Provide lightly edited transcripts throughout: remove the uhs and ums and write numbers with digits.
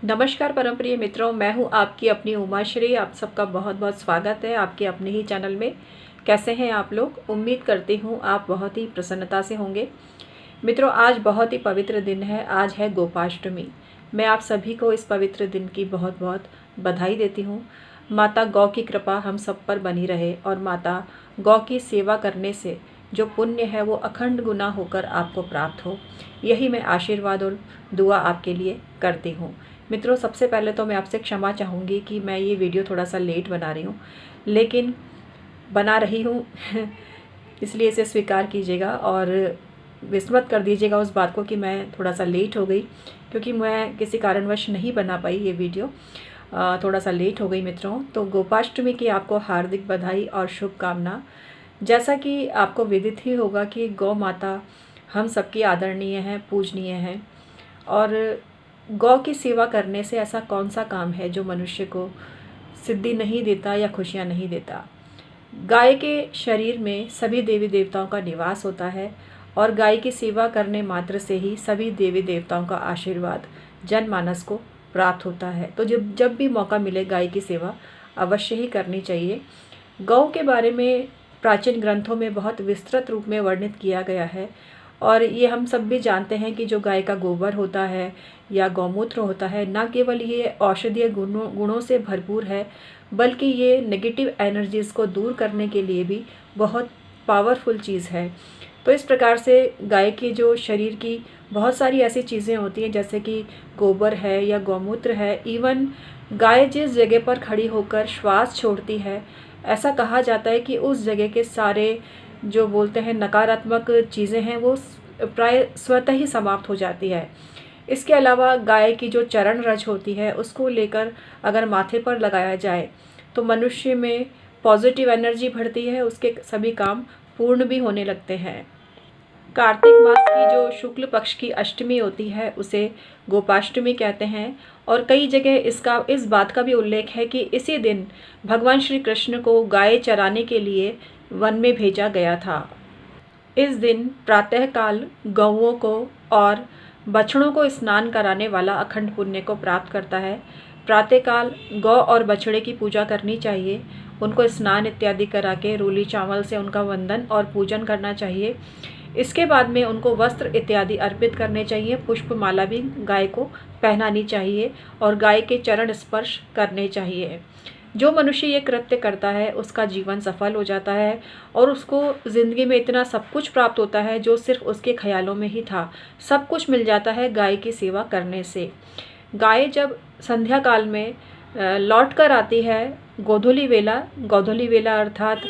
नमस्कार परम प्रिय मित्रों, मैं हूं आपकी अपनी उमाश्री। आप सबका बहुत बहुत स्वागत है आपके अपने ही चैनल में। कैसे हैं आप लोग? उम्मीद करती हूं आप बहुत ही प्रसन्नता से होंगे। मित्रों, आज बहुत ही पवित्र दिन है। आज है गोपाष्टमी। मैं आप सभी को इस पवित्र दिन की बहुत बहुत बधाई देती हूँ। माता गौ की कृपा हम सब पर बनी रहे और माता गौ की सेवा करने से जो पुण्य है वो अखंड गुना होकर आपको प्राप्त हो, यही मैं आशीर्वाद और दुआ आपके लिए करती हूँ। मित्रों, सबसे पहले तो मैं आपसे क्षमा चाहूँगी कि मैं ये वीडियो थोड़ा सा लेट बना रही हूँ, लेकिन बना रही हूँ इसलिए इसे स्वीकार कीजिएगा और विस्मृत कर दीजिएगा उस बात को कि मैं थोड़ा सा लेट हो गई, क्योंकि मैं किसी कारणवश नहीं बना पाई ये वीडियो। थोड़ा सा लेट हो गई मित्रों। तो गोपाष्टमी की आपको हार्दिक बधाई और शुभकामना। जैसा कि आपको विदित ही होगा कि गौ माता हम सबकी आदरणीय हैं, पूजनीय हैं, और गौ की सेवा करने से ऐसा कौन सा काम है जो मनुष्य को सिद्धि नहीं देता या खुशियाँ नहीं देता। गाय के शरीर में सभी देवी देवताओं का निवास होता है और गाय की सेवा करने मात्र से ही सभी देवी देवताओं का आशीर्वाद जनमानस को प्राप्त होता है। तो जब जब भी मौका मिले गाय की सेवा अवश्य ही करनी चाहिए। गौ के बारे में प्राचीन ग्रंथों में बहुत विस्तृत रूप में वर्णित किया गया है और ये हम सब भी जानते हैं कि जो गाय का गोबर होता है या गौमूत्र होता है, न केवल ये औषधीय गुणों से भरपूर है, बल्कि ये नेगेटिव एनर्जीज़ को दूर करने के लिए भी बहुत पावरफुल चीज़ है। तो इस प्रकार से गाय की जो शरीर की बहुत सारी ऐसी चीज़ें होती हैं, जैसे कि गोबर है या गौमूत्र है। इवन गाय जिस जगह पर खड़ी होकर श्वास छोड़ती है, ऐसा कहा जाता है कि उस जगह के सारे जो बोलते हैं नकारात्मक चीज़ें हैं वो प्राय स्वतः ही समाप्त हो जाती है। इसके अलावा गाय की जो चरण रज होती है उसको लेकर अगर माथे पर लगाया जाए तो मनुष्य में पॉजिटिव एनर्जी बढ़ती है, उसके सभी काम पूर्ण भी होने लगते हैं। कार्तिक मास की जो शुक्ल पक्ष की अष्टमी होती है उसे गोपाष्टमी कहते हैं और कई जगह इस बात का भी उल्लेख है कि इसी दिन भगवान श्री कृष्ण को गाय चराने के लिए वन में भेजा गया था। इस दिन प्रातःकाल गौओं को और बछड़ों को स्नान कराने वाला अखंड पुण्य को प्राप्त करता है। प्रातःकाल गौ और बछड़े की पूजा करनी चाहिए, उनको स्नान इत्यादि करा के रूली चावल से उनका वंदन और पूजन करना चाहिए। इसके बाद में उनको वस्त्र इत्यादि अर्पित करने चाहिए, पुष्पमाला भी गाय को पहनानी चाहिए और गाय के चरण स्पर्श करने चाहिए। जो मनुष्य ये कृत्य करता है उसका जीवन सफल हो जाता है और उसको ज़िंदगी में इतना सब कुछ प्राप्त होता है जो सिर्फ उसके ख्यालों में ही था। सब कुछ मिल जाता है गाय की सेवा करने से। गाय जब संध्या काल में लौट कर आती है, गोधूली वेला अर्थात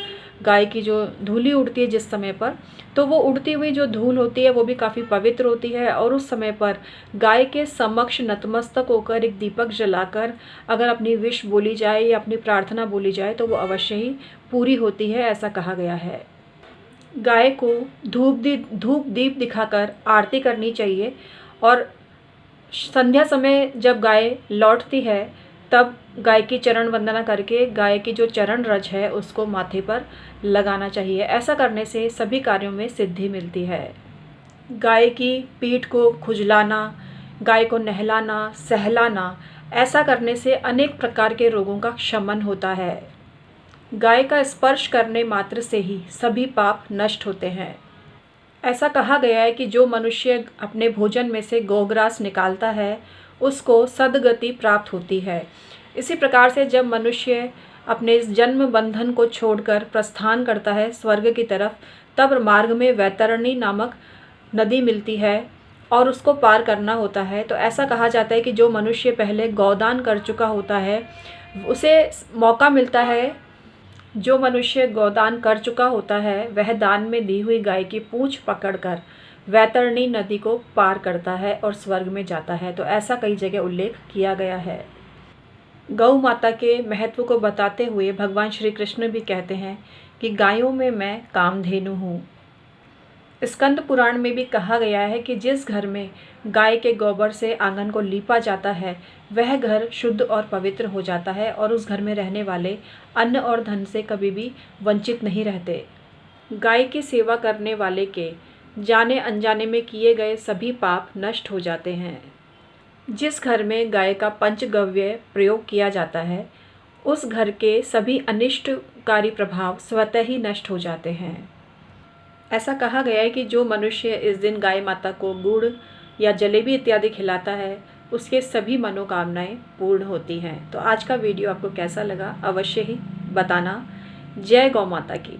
गाय की जो धूली उड़ती है जिस समय पर, तो वो उड़ती हुई जो धूल होती है वो भी काफ़ी पवित्र होती है और उस समय पर गाय के समक्ष नतमस्तक होकर एक दीपक जलाकर अगर अपनी विश बोली जाए या अपनी प्रार्थना बोली जाए तो वो अवश्य ही पूरी होती है, ऐसा कहा गया है। गाय को धूप दीप दिखाकर आरती करनी चाहिए और संध्या समय जब गाय लौटती है तब गाय की चरण वंदना करके गाय की जो चरण रज है उसको माथे पर लगाना चाहिए। ऐसा करने से सभी कार्यों में सिद्धि मिलती है। गाय की पीठ को खुजलाना, गाय को नहलाना, सहलाना, ऐसा करने से अनेक प्रकार के रोगों का शमन होता है। गाय का स्पर्श करने मात्र से ही सभी पाप नष्ट होते हैं। ऐसा कहा गया है कि जो मनुष्य अपने भोजन में से गोग्रास निकालता है उसको सद्गति प्राप्त होती है। इसी प्रकार से जब मनुष्य अपने इस जन्म बंधन को छोड़कर प्रस्थान करता है स्वर्ग की तरफ, तब मार्ग में वैतरणी नामक नदी मिलती है और उसको पार करना होता है। तो ऐसा कहा जाता है कि जो मनुष्य पहले गौदान कर चुका होता है उसे मौका मिलता है, जो मनुष्य गोदान कर चुका होता है वह दान में दी हुई गाय की पूंछ पकड़कर वैतरणी नदी को पार करता है और स्वर्ग में जाता है। तो ऐसा कई जगह उल्लेख किया गया है। गौ माता के महत्व को बताते हुए भगवान श्री कृष्ण भी कहते हैं कि गायों में मैं कामधेनु हूँ। स्कंद पुराण में भी कहा गया है कि जिस घर में गाय के गोबर से आंगन को लीपा जाता है वह घर शुद्ध और पवित्र हो जाता है और उस घर में रहने वाले अन्न और धन से कभी भी वंचित नहीं रहते। गाय की सेवा करने वाले के जाने अनजाने में किए गए सभी पाप नष्ट हो जाते हैं। जिस घर में गाय का पंचगव्य प्रयोग किया जाता है उस घर के सभी अनिष्टकारी प्रभाव स्वतः ही नष्ट हो जाते हैं। ऐसा कहा गया है कि जो मनुष्य इस दिन गाय माता को गुड़ या जलेबी इत्यादि खिलाता है उसके सभी मनोकामनाएं पूर्ण होती हैं। तो आज का वीडियो आपको कैसा लगा अवश्य ही बताना। जय गौ माता की।